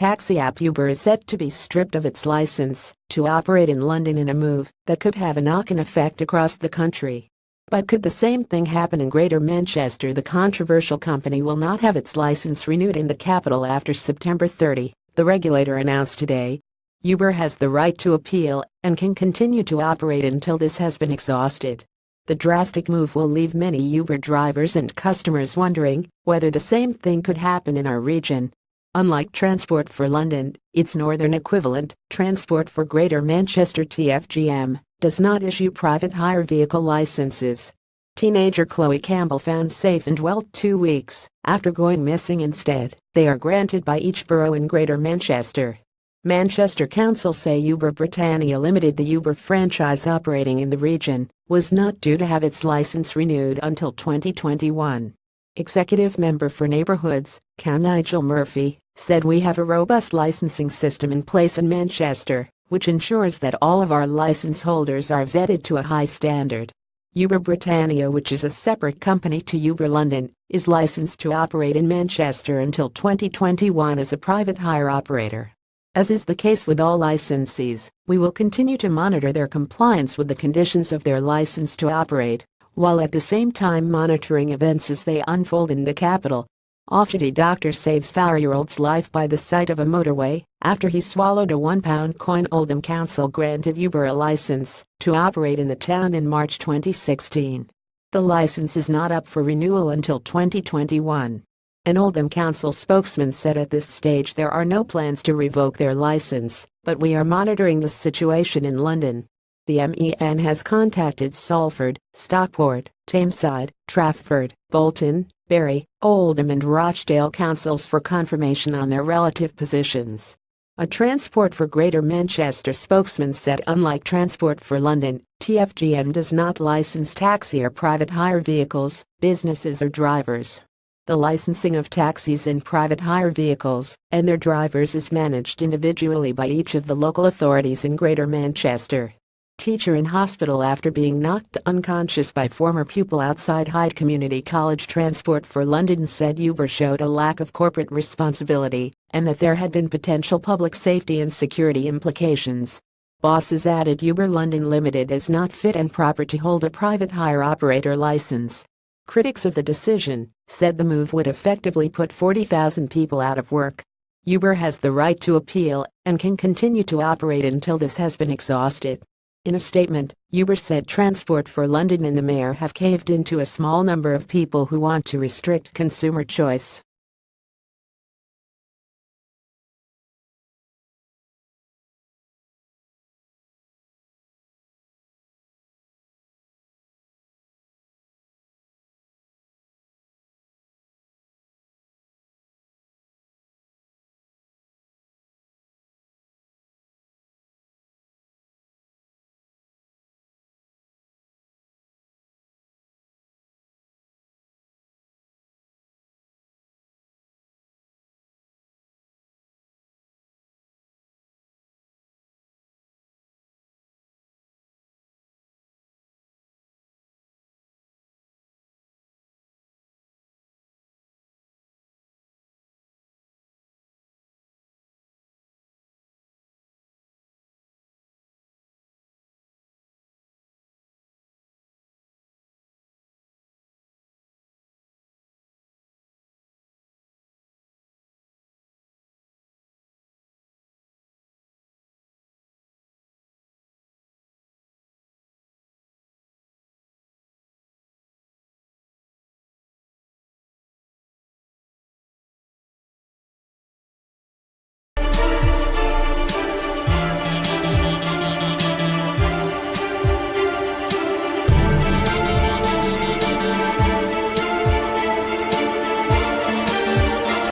taxi app Uber is set to be stripped of its license to operate in London in a move that could have a knock-on effect across the country. But could the same thing happen in Greater Manchester? The controversial company will not have its license renewed in the capital after September 30, the regulator announced today. Uber has the right to appeal and can continue to operate until this has been exhausted. The drastic move will leave many Uber drivers and customers wondering whether the same thing could happen in our region. Unlike Transport for London, its northern equivalent, Transport for Greater Manchester (TFGM), does not issue private hire vehicle licenses. Teenager Chloe Campbell found safe and well 2 weeks after going missing. Instead, they are granted by each borough in Greater Manchester. Manchester Council say Uber Britannia Limited, the Uber franchise operating in the region, was not due to have its license renewed until 2021. Executive member for Neighbourhoods, CAM Nigel Murphy, said we have a robust licensing system in place in Manchester, which ensures that all of our license holders are vetted to a high standard. Uber Britannia, which is a separate company to Uber London, is licensed to operate in Manchester until 2021 as a private hire operator. As is the case with all licensees, we will continue to monitor their compliance with the conditions of their license to operate, while at the same time monitoring events as they unfold in the capital. Off-duty doctor saves 4-year-old's life by the side of a motorway after he swallowed a £1 coin. Oldham Council granted Uber a license to operate in the town in March 2016. The license is not up for renewal until 2021. An Oldham Council spokesman said at this stage there are no plans to revoke their license, but we are monitoring the situation in London. The MEN has contacted Salford, Stockport, Tameside, Trafford, Bolton, Bury, Oldham and Rochdale councils for confirmation on their relative positions. A Transport for Greater Manchester spokesman said unlike Transport for London, TFGM does not license taxi or private hire vehicles, businesses or drivers. The licensing of taxis and private hire vehicles and their drivers is managed individually by each of the local authorities in Greater Manchester. Teacher in hospital after being knocked unconscious by former pupil outside Hyde Community College. Transport for London said Uber showed a lack of corporate responsibility and that there had been potential public safety and security implications. Bosses added Uber London Limited is not fit and proper to hold a private hire operator license. Critics of the decision said the move would effectively put 40,000 people out of work. Uber has the right to appeal and can continue to operate until this has been exhausted. In a statement, Uber said Transport for London and the mayor have caved in to a small number of people who want to restrict consumer choice.